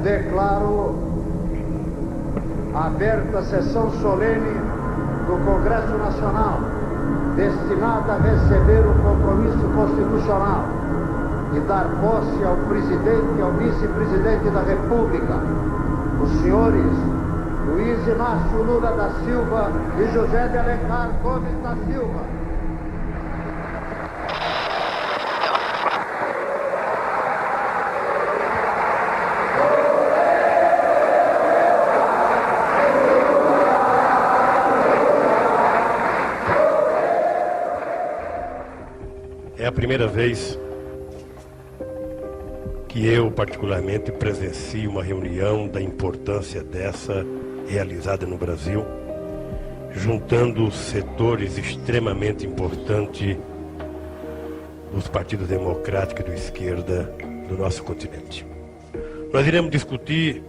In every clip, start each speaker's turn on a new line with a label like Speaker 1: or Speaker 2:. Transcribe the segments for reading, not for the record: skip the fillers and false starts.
Speaker 1: Declaro aberta a sessão solene do Congresso Nacional, destinada a receber o compromisso constitucional e dar posse ao presidente e ao vice-presidente da República, os senhores Luiz Inácio Lula da Silva e José de Alencar Gomes da Silva.
Speaker 2: É a primeira vez que eu, particularmente, presencio uma reunião da importância dessa realizada no Brasil, juntando setores extremamente importantes dos partidos democráticos e de esquerda do nosso continente. Nós iremos discutir,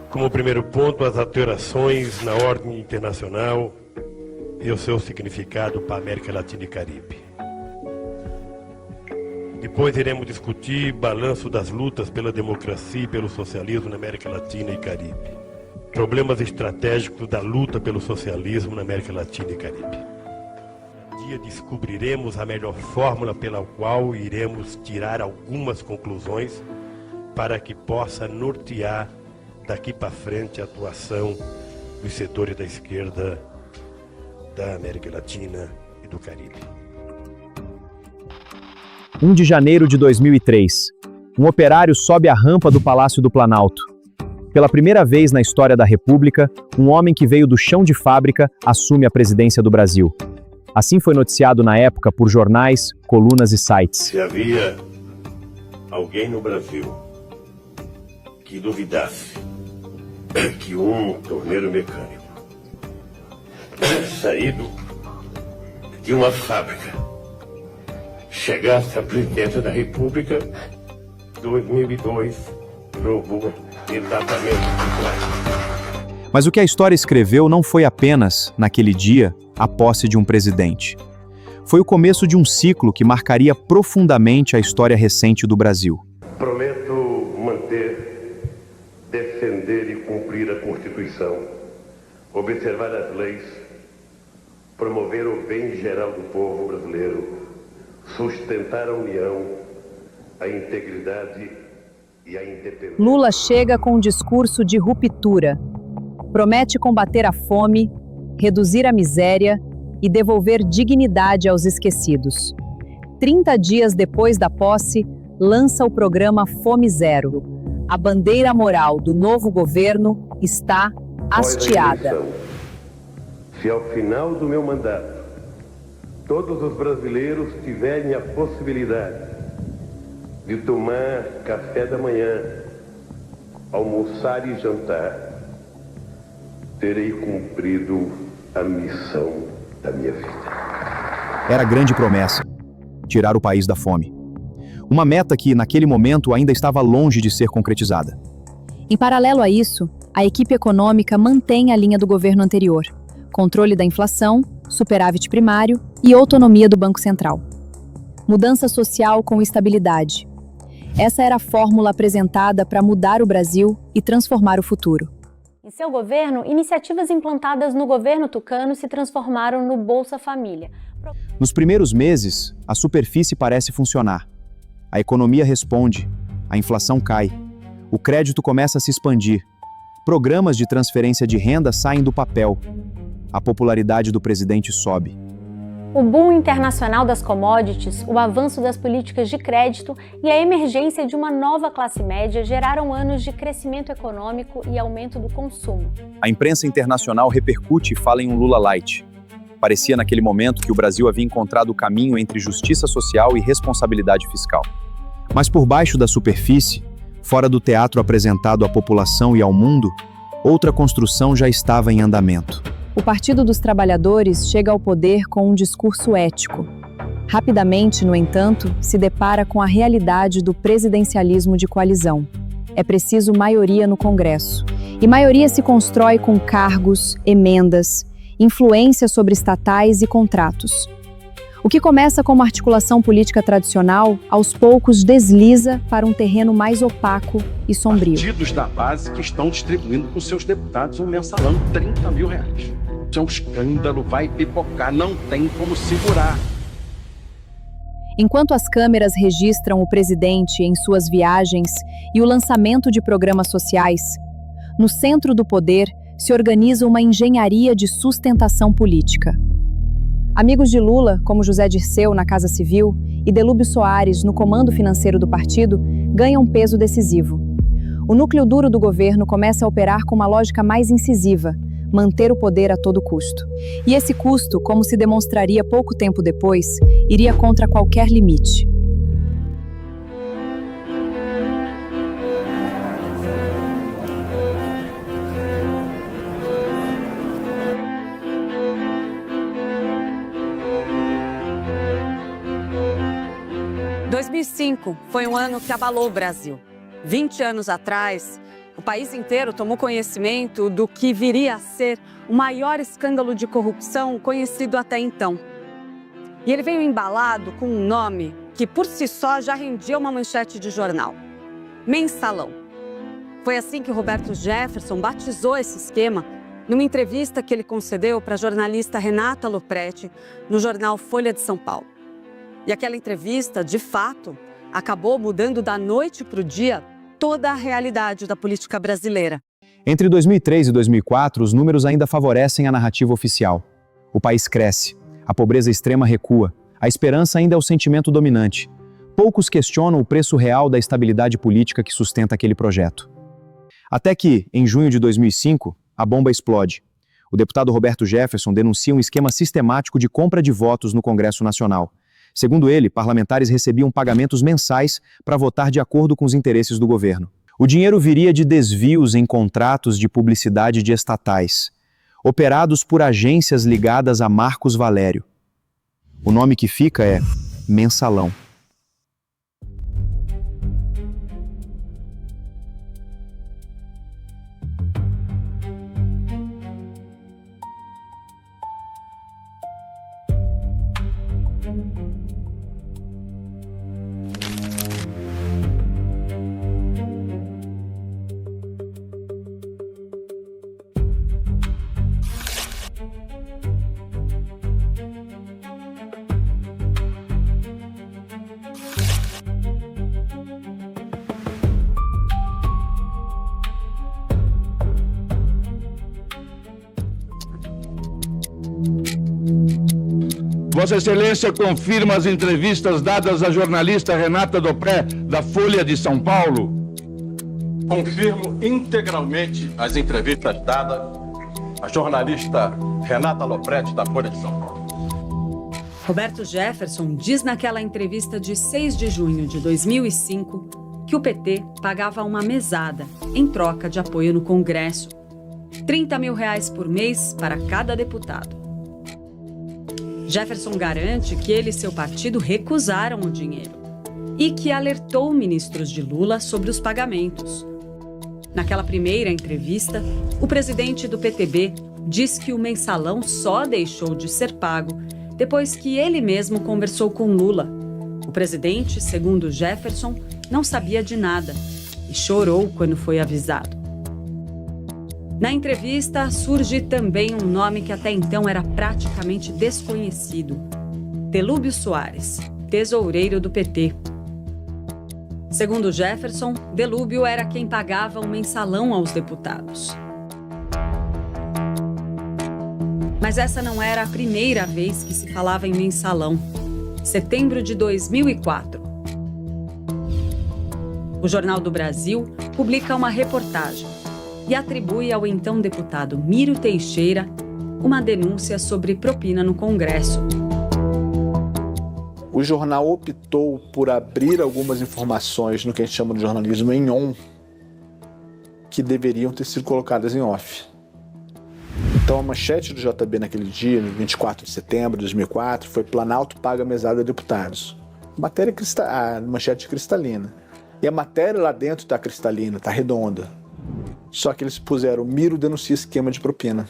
Speaker 2: como primeiro ponto, as alterações na ordem internacional e o seu significado para a América Latina e Caribe. Depois iremos discutir balanço das lutas pela democracia e pelo socialismo na América Latina e Caribe. Problemas estratégicos da luta pelo socialismo na América Latina e Caribe. Um dia descobriremos a melhor fórmula pela qual iremos tirar algumas conclusões para que possa nortear daqui para frente a atuação dos setores da esquerda da América Latina e do Caribe.
Speaker 3: 1 de janeiro de 2003. Um operário sobe a rampa do Palácio do Planalto. Pela primeira vez na história da República, um homem que veio do chão de fábrica assume a presidência do Brasil. Assim foi noticiado na época por jornais, colunas e sites.
Speaker 2: Se havia alguém no Brasil que duvidasse que um torneiro mecânico saído de uma fábrica chegasse à presidência da República, 2002 provou exatamente o que.
Speaker 3: Mas o que a história escreveu não foi apenas, naquele dia, a posse de um presidente. Foi o começo de um ciclo que marcaria profundamente a história recente do Brasil.
Speaker 2: Prometo manter, defender e cumprir a Constituição, observar as leis, promover o bem geral do povo brasileiro, sustentar a união, a integridade e a independência.
Speaker 4: Lula chega com um discurso de ruptura. Promete combater a fome, reduzir a miséria e devolver dignidade aos esquecidos. 30 dias depois da posse, lança o programa Fome Zero. A bandeira moral do novo governo está hasteada.
Speaker 2: Se ao final do meu mandato todos os brasileiros tiverem a possibilidade de tomar café da manhã, almoçar e jantar, terei cumprido a missão da minha vida.
Speaker 3: Era a grande promessa: tirar o país da fome. Uma meta que, naquele momento, ainda estava longe de ser concretizada.
Speaker 4: Em paralelo a isso, a equipe econômica mantém a linha do governo anterior: controle da inflação, superávit primário e autonomia do Banco Central. Mudança social com estabilidade. Essa era a fórmula apresentada para mudar o Brasil e transformar o futuro.
Speaker 5: Em seu governo, iniciativas implantadas no governo tucano se transformaram no Bolsa Família.
Speaker 3: Nos primeiros meses, a superfície parece funcionar. A economia responde, a inflação cai, o crédito começa a se expandir, programas de transferência de renda saem do papel, a popularidade do presidente sobe.
Speaker 5: O boom internacional das commodities, o avanço das políticas de crédito e a emergência de uma nova classe média geraram anos de crescimento econômico e aumento do consumo.
Speaker 3: A imprensa internacional repercute e fala em um Lula Light. Parecia naquele momento que o Brasil havia encontrado o caminho entre justiça social e responsabilidade fiscal. Mas por baixo da superfície, fora do teatro apresentado à população e ao mundo, outra construção já estava em andamento.
Speaker 4: O Partido dos Trabalhadores chega ao poder com um discurso ético. Rapidamente, no entanto, se depara com a realidade do presidencialismo de coalizão. É preciso maioria no Congresso. E maioria se constrói com cargos, emendas, influência sobre estatais e contratos. O que começa como articulação política tradicional, aos poucos desliza para um terreno mais opaco e sombrio.
Speaker 6: Partidos da base que estão distribuindo para os seus deputados um mensalão de 30 mil reais. Isso é um escândalo, vai pipocar, não tem como segurar.
Speaker 4: Enquanto as câmeras registram o presidente em suas viagens e o lançamento de programas sociais, no centro do poder se organiza uma engenharia de sustentação política. Amigos de Lula, como José Dirceu na Casa Civil e Delúbio Soares no comando financeiro do partido, ganham peso decisivo. O núcleo duro do governo começa a operar com uma lógica mais incisiva, manter o poder a todo custo. E esse custo, como se demonstraria pouco tempo depois, iria contra qualquer limite.
Speaker 7: Em 2005 foi um ano que abalou o Brasil. 20 anos atrás, o país inteiro tomou conhecimento do que viria a ser o maior escândalo de corrupção conhecido até então. E ele veio embalado com um nome que por si só já rendia uma manchete de jornal: Mensalão. Foi assim que Roberto Jefferson batizou esse esquema numa entrevista que ele concedeu para a jornalista Renata Lopretti no jornal Folha de São Paulo. E aquela entrevista, de fato, acabou mudando da noite para o dia toda a realidade da política brasileira.
Speaker 3: Entre 2003 e 2004, os números ainda favorecem a narrativa oficial. O país cresce, a pobreza extrema recua, a esperança ainda é o sentimento dominante. Poucos questionam o preço real da estabilidade política que sustenta aquele projeto. Até que, em junho de 2005, a bomba explode. O deputado Roberto Jefferson denuncia um esquema sistemático de compra de votos no Congresso Nacional. Segundo ele, parlamentares recebiam pagamentos mensais para votar de acordo com os interesses do governo. O dinheiro viria de desvios em contratos de publicidade de estatais, operados por agências ligadas a Marcos Valério. O nome que fica é Mensalão.
Speaker 6: Vossa Excelência confirma as entrevistas dadas à jornalista Renata Lopretti, da Folha de São Paulo?
Speaker 8: Confirmo integralmente as entrevistas dadas à jornalista Renata Lopretti, da Folha de São Paulo.
Speaker 7: Roberto Jefferson diz naquela entrevista de 6 de junho de 2005 que o PT pagava uma mesada em troca de apoio no Congresso. 30 mil reais por mês para cada deputado. Jefferson garante que ele e seu partido recusaram o dinheiro e que alertou ministros de Lula sobre os pagamentos. Naquela primeira entrevista, o presidente do PTB diz que o mensalão só deixou de ser pago depois que ele mesmo conversou com Lula. O presidente, segundo Jefferson, não sabia de nada e chorou quando foi avisado. Na entrevista, surge também um nome que até então era praticamente desconhecido: Delúbio Soares, tesoureiro do PT. Segundo Jefferson, Delúbio era quem pagava um mensalão aos deputados. Mas essa não era a primeira vez que se falava em mensalão. Setembro de 2004. O Jornal do Brasil publica uma reportagem e atribui ao então deputado Miro Teixeira uma denúncia sobre propina no Congresso.
Speaker 9: O jornal optou por abrir algumas informações no que a gente chama de jornalismo em on, que deveriam ter sido colocadas em off. Então a manchete do JB naquele dia, no 24 de setembro de 2004, foi: Planalto paga mesada a deputados. A manchete cristalina. E a matéria lá dentro está cristalina, está redonda. Só que eles puseram: o Miro denuncia esquema de propina.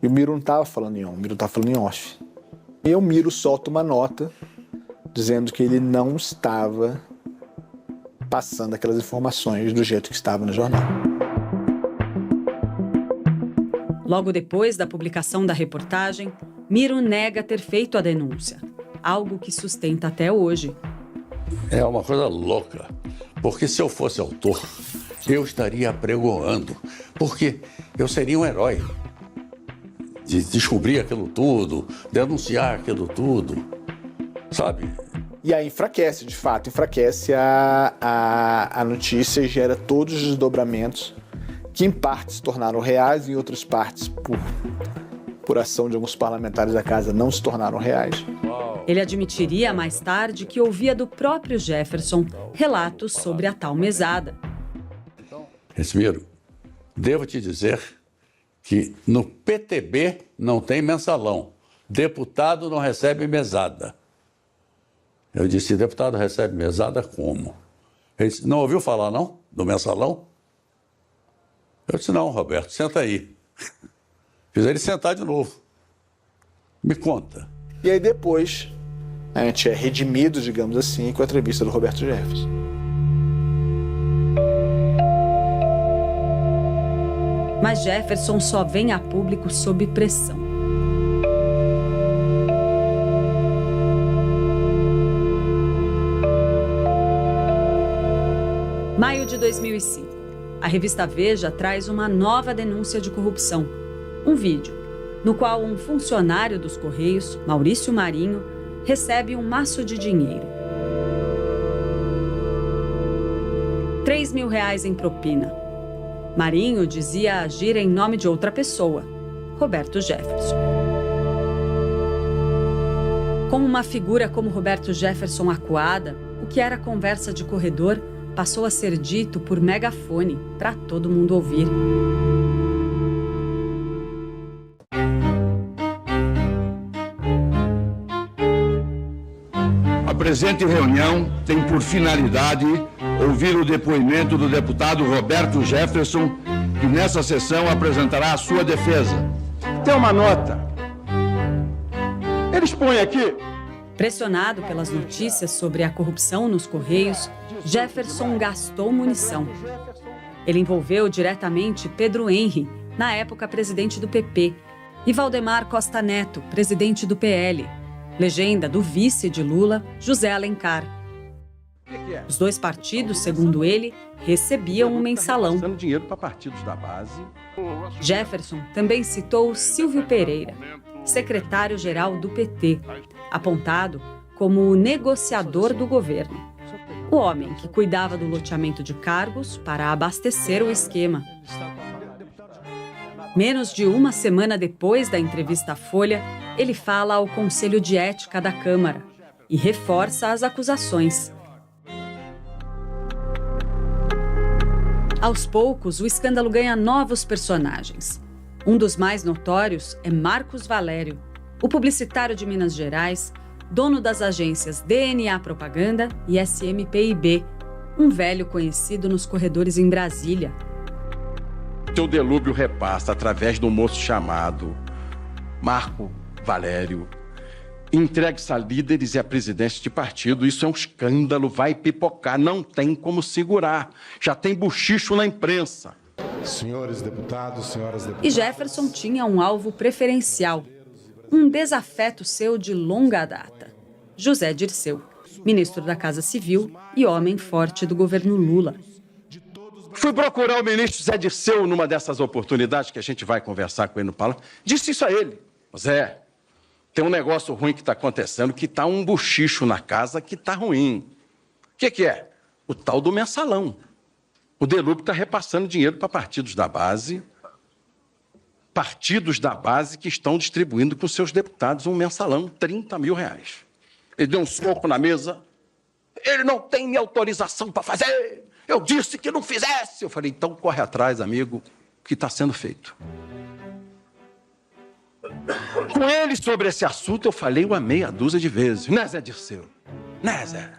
Speaker 9: E o Miro não estava falando em on, o Miro estava falando em off. E o Miro solta uma nota dizendo que ele não estava passando aquelas informações do jeito que estava no jornal.
Speaker 7: Logo depois da publicação da reportagem, Miro nega ter feito a denúncia, algo que sustenta até hoje.
Speaker 10: É uma coisa louca, porque se eu fosse autor, eu estaria apregoando, porque eu seria um herói de descobrir aquilo tudo, denunciar aquilo tudo, sabe?
Speaker 9: E aí enfraquece, de fato, enfraquece a notícia e gera todos os desdobramentos que em partes se tornaram reais e em outras partes, por ação de alguns parlamentares da casa, não se tornaram reais.
Speaker 7: Ele admitiria mais tarde que ouvia do próprio Jefferson relatos sobre a tal mesada.
Speaker 10: Miro, devo te dizer que no PTB não tem mensalão. Deputado não recebe mesada. Eu disse: deputado recebe mesada como? Ele disse: não ouviu falar não do mensalão? Eu disse: não, Roberto, senta aí. Fiz ele sentar de novo. Me conta.
Speaker 9: E aí depois a gente é redimido, digamos assim, com a entrevista do Roberto Jefferson.
Speaker 7: Mas Jefferson só vem a público sob pressão. Maio de 2005. A revista Veja traz uma nova denúncia de corrupção. Um vídeo, no qual um funcionário dos Correios, Maurício Marinho, recebe um maço de dinheiro. R$3.000 em propina. Marinho dizia agir em nome de outra pessoa, Roberto Jefferson. Com uma figura como Roberto Jefferson acuada, o que era conversa de corredor passou a ser dito por megafone para todo mundo ouvir.
Speaker 11: A presente reunião tem por finalidade ouvir o depoimento do deputado Roberto Jefferson, que nessa sessão apresentará a sua defesa.
Speaker 8: Tem uma nota. Eles põem aqui.
Speaker 7: Pressionado pelas notícias sobre a corrupção nos Correios, Jefferson gastou munição. Ele envolveu diretamente Pedro Henri, na época presidente do PP, e Valdemar Costa Neto, presidente do PL, legenda do vice de Lula, José Alencar. Os dois partidos, segundo ele, recebiam um mensalão.
Speaker 6: Passando dinheiro para partidos da base.
Speaker 7: Jefferson também citou Silvio Pereira, secretário-geral do PT, apontado como o negociador do governo. O homem que cuidava do loteamento de cargos para abastecer o esquema. Menos de uma semana depois da entrevista à Folha, ele fala ao Conselho de Ética da Câmara e reforça as acusações. Aos poucos, o escândalo ganha novos personagens. Um dos mais notórios é Marcos Valério, o publicitário de Minas Gerais, dono das agências DNA Propaganda e SMPIB, um velho conhecido nos corredores em Brasília.
Speaker 6: Seu Delúbio repassa através de um moço chamado Marco Valério. Entregue-se a líderes e a presidência de partido. Isso é um escândalo, vai pipocar, não tem como segurar. Já tem buchicho na imprensa.
Speaker 11: Senhores deputados, senhoras deputadas...
Speaker 7: E Jefferson tinha um alvo preferencial, um desafeto seu de longa data, José Dirceu, ministro da Casa Civil e homem forte do governo Lula.
Speaker 6: Fui procurar o ministro José Dirceu numa dessas oportunidades que a gente vai conversar com ele no palácio. Disse isso a ele. Zé, tem um negócio ruim que está acontecendo, que está um buchicho na casa que está ruim. O que é? O tal do mensalão. O Delúbio está repassando dinheiro para partidos da base que estão distribuindo com seus deputados um mensalão, R$30.000. Ele deu um soco na mesa. Ele não tem minha autorização para fazer. Eu disse que não fizesse. Eu falei, então corre atrás, amigo, que está sendo feito. Com ele sobre esse assunto eu falei uma meia dúzia de vezes. Né, Zé Dirceu? Né, Zé?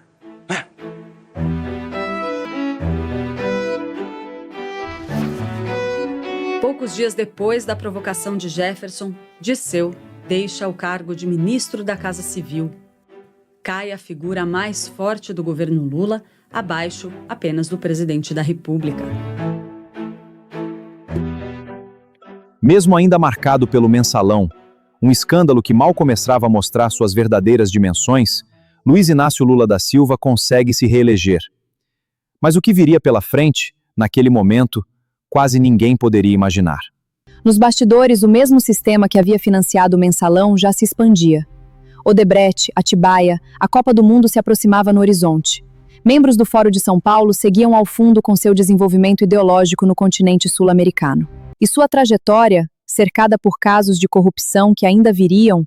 Speaker 6: Né?
Speaker 7: Poucos dias depois da provocação de Jefferson, Dirceu deixa o cargo de ministro da Casa Civil. Cai a figura mais forte do governo Lula, abaixo apenas do presidente da República.
Speaker 3: Mesmo ainda marcado pelo mensalão, um escândalo que mal começava a mostrar suas verdadeiras dimensões, Luiz Inácio Lula da Silva consegue se reeleger. Mas o que viria pela frente, naquele momento, quase ninguém poderia imaginar.
Speaker 4: Nos bastidores, o mesmo sistema que havia financiado o mensalão já se expandia. Odebrecht, Atibaia, a Copa do Mundo se aproximava no horizonte. Membros do Fórum de São Paulo seguiam ao fundo com seu desenvolvimento ideológico no continente sul-americano. E sua trajetória, cercada por casos de corrupção que ainda viriam,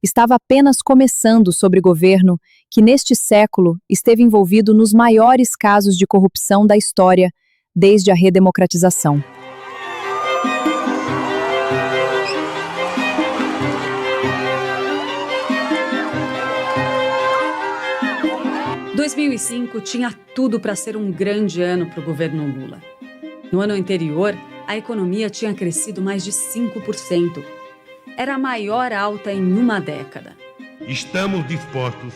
Speaker 4: estava apenas começando sobre governo que, neste século, esteve envolvido nos maiores casos de corrupção da história desde a redemocratização.
Speaker 7: Em 2005 tinha tudo para ser um grande ano para o governo Lula. No ano anterior, a economia tinha crescido mais de 5%. Era a maior alta em uma década.
Speaker 2: Estamos dispostos.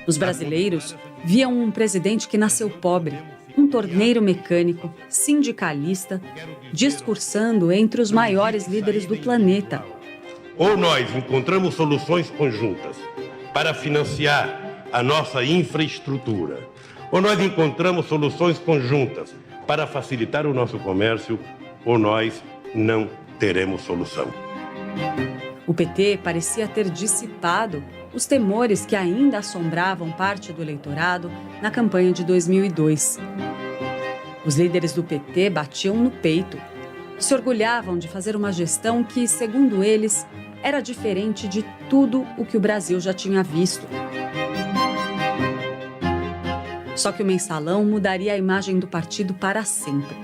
Speaker 7: Os brasileiros viam um presidente que nasceu pobre, um torneiro mecânico, sindicalista, discursando entre os maiores líderes do planeta.
Speaker 2: Ou nós encontramos soluções conjuntas para financiar a nossa infraestrutura, ou nós encontramos soluções conjuntas para facilitar o nosso comércio, ou nós não teremos solução.
Speaker 7: O PT parecia ter dissipado os temores que ainda assombravam parte do eleitorado na campanha de 2002. Os líderes do PT batiam no peito, se orgulhavam de fazer uma gestão que, segundo eles, era diferente de tudo o que o Brasil já tinha visto. Só que o mensalão mudaria a imagem do partido para sempre.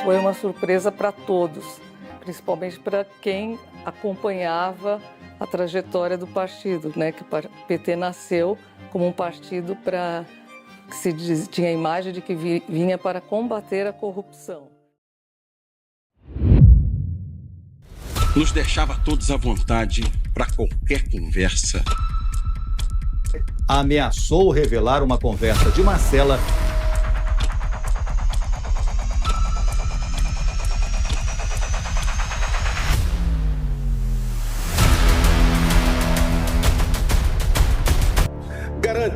Speaker 12: Foi uma surpresa para todos, principalmente para quem acompanhava a trajetória do partido, né? Que o PT nasceu como um partido que tinha a imagem de que vinha para combater a corrupção.
Speaker 6: Nos deixava todos à vontade para qualquer conversa.
Speaker 13: Ameaçou revelar uma conversa de Marcela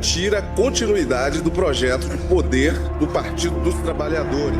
Speaker 14: garantir a continuidade do projeto de poder do Partido dos Trabalhadores.